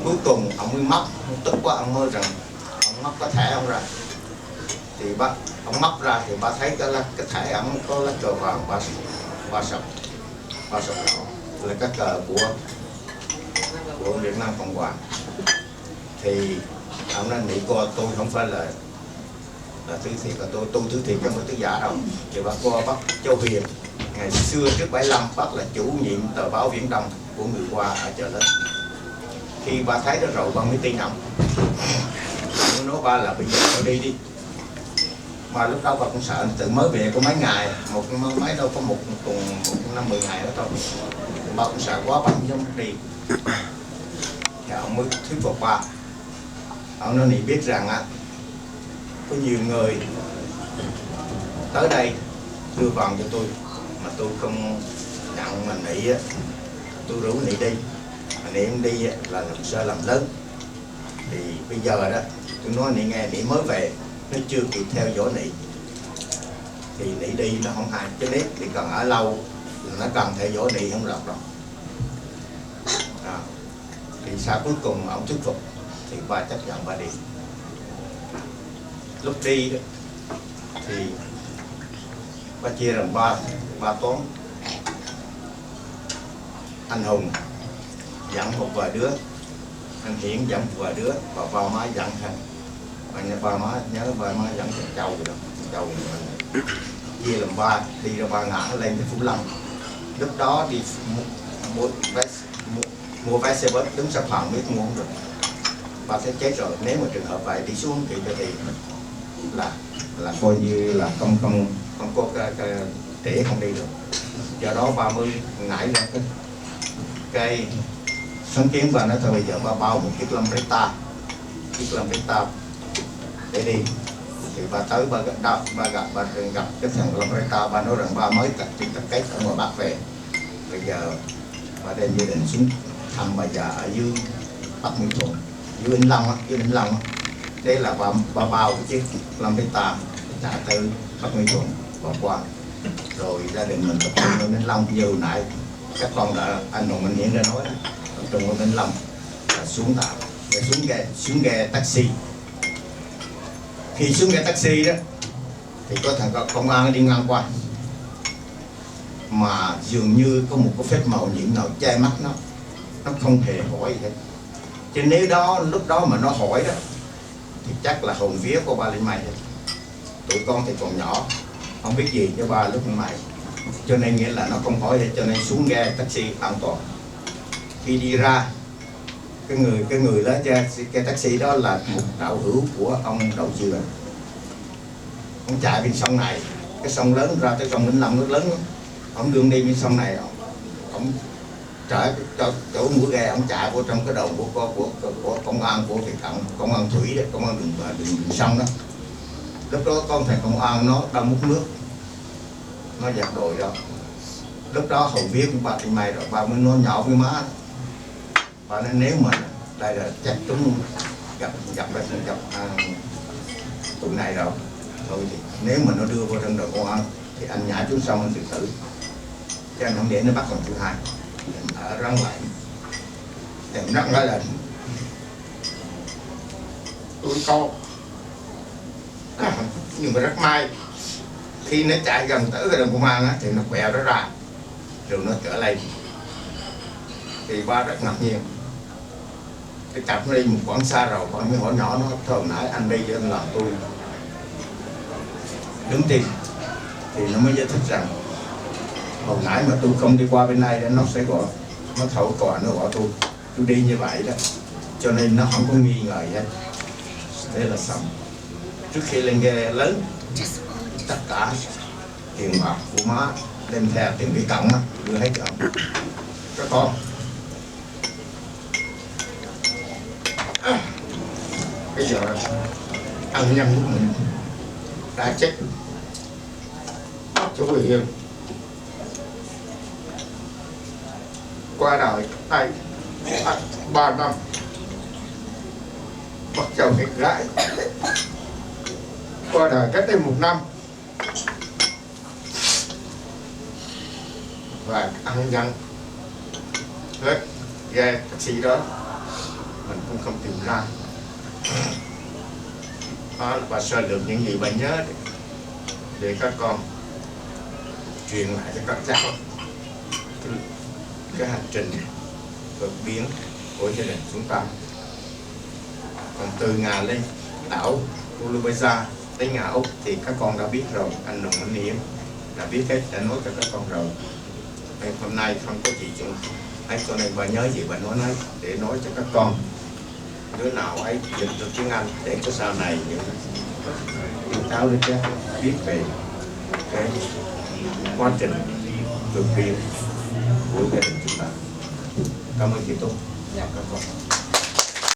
cuối cùng ông mới móc, tức quá ông mới rằng ông móc cái thẻ ông ra, thì ông móc ra thì ba thấy cái thẻ ông có lá cờ vàng ba sọc đỏ là cái cờ của Việt Nam Cộng Hòa. Thì ông nói nghĩ cô tôi không phải là thứ thiệt, là tôi thứ thiệt không phải thứ giả đâu. Thì bà cô bác Châu Huyền ngày xưa trước 75, bác là chủ nhiệm tờ báo Viễn Đông của người Hoa ở chợ Lớn. Khi bà thấy đó rồi bà mới tin ông. Nó nói ba là bây giờ tôi đi. Mà lúc đó bà cũng sợ, tự mới về có mấy ngày, mấy đâu có một năm 10 ngày đó thôi. Bà cũng sợ quá, bà không dám đi. Thì ông mới thuyết phục bà. Ông nói biết rằng á, có nhiều người tới đây đưa vàng cho tôi mà tôi không nhận, mà nị á, tôi rủ nị đi, mà nị không đi là làm sai lầm lớn. Thì bây giờ đó tôi nói nị nghe, nị mới về, nó chưa kịp theo dõi nị thì nị đi nó không hay, chứ nếu thì cần ở lâu nó cần theo dõi nị không được đâu. Thì sau cuối cùng ông thuyết phục thì ba chấp nhận ba đi. Lúc đi đó thì ba chia làm ba toán. Anh Hùng dẫn một vài đứa, anh Hiển dẫn một vài đứa, và ba má dẫn thằng ba má nhớ ba má dẫn thằng Châu rồi đó. Châu chia làm ba, đi ra ba ngã lên tới Phú Lâm. Lúc đó đi mua vé xe bus đứng sắp hàng biết mua không được. Ba sẽ chết rồi, nếu mà trường hợp vậy đi xuống thì cho tiền là coi như là không có cái trễ không đi được. Do đó ba mới nảy ra cái sáng kiến, và nói thôi bây giờ ba bao một chiếc Lambretta để đi. Thì ba tới ba gặp cái thằng Lambretta, ba nói rằng ba mới tập kết ở ngoài Bắc về, bây giờ ba đem gia đình xuống thăm bà già ở dưới Bắc Mỹ Thuận, dưới Vĩnh Long á. Thế là ba bao cái chiếc Lambretta trả tới Bắc Mỹ Thuận và qua, rồi gia đình mình tập trung ở Vĩnh Long. Như nãy các con đã anh Hùng anh Hiển đã nói, tập trung ở Vĩnh Long là xuống tàu, để xuống ghe taxi. Khi xuống ghe taxi đó thì có thằng công an đi ngang qua, mà dường như có một cái phép màu nhiệm nào che mắt nó không hề hỏi gì hết. Chứ nếu lúc đó mà nó hỏi đó thì chắc là hồn vía của ba lên mây. Tụi con thì còn nhỏ không biết gì cho ba lúc lên mây, cho nên nghĩa là nó không hỏi hết, cho nên xuống ghe taxi an toàn. Khi đi ra, cái người lái cái taxi đó là một đạo hữu của ông Đậu Dừa. Ông chạy bên sông này, cái sông lớn ra tới sông Vĩnh Long nước lớn, ông đường đi bên sông này, ông chạy chỗ mũi ghe, ông chạy vô trong cái đầu của công an của Việt Cộng, công an thủy đấy, công an đường sông đó. Lúc đó con thằng công an nó đang múc nước, nó giặt đồi đó. Lúc đó hầu viết của ba trên mày rồi, ba mới nói nhỏ với má, và nên nếu mà đây là chắc chúng gặp tụi này rồi, thôi thì nếu mà nó đưa vào trong đầu công an thì anh nhảy xuống sông anh tự tử, chứ anh không để nó bắt lần thứ hai. Ở răng lại tìm răng lại là tôi con nhưng mà rất may khi nó chạy gần tới cái đồng công an á, thì nó quẹo nó ra rồi nó trở lên. Thì ba rất ngạc nhiên, cái cặp nó đi một quãng xa rồi, con mới hỏi nhỏ nó thôi nãy anh đi cho anh làm tôi đứng tim, thì nó mới giải thích rằng hồi nãy mà tôi không đi qua bên này nó sẽ gọi, nó thấu còi nó gọi tôi đi như vậy đó, cho nên nó không có nghi ngờ gì hết. Thế là xong. Trước khi lên ghe lớn, tất cả tiền bạc của má đem theo, tiền Việt Cộng á đưa hết cho ông. Các con bây giờ ăn nhân của mình đã chết, chú Hiền qua đời tay 3 năm, bắt chồng hết gái, qua đời cách đây 1 năm, và ăn nhân hết ghe taxi đó mình cũng không tìm ra. Đó là bà sơ lược những gì bà nhớ để các con truyền lại cho các cháu cái hành trình vượt biển của gia đình chúng ta. Còn từ Ngà lên đảo Uluweza tới Ngà Úc thì các con đã biết rồi, anh Nùng anh Niệm đã biết hết, đã nói cho các con rồi. Nên hôm nay không có gì chung ấy, cho nên bà nhớ gì bà nói để nói cho các con, đứa nào ấy dịch được tiếng Anh để cho sau này những cháu đứa trẻ biết về cái quá trình vượt biển của gia đình chúng ta. Cảm ơn chị Tú. Các con.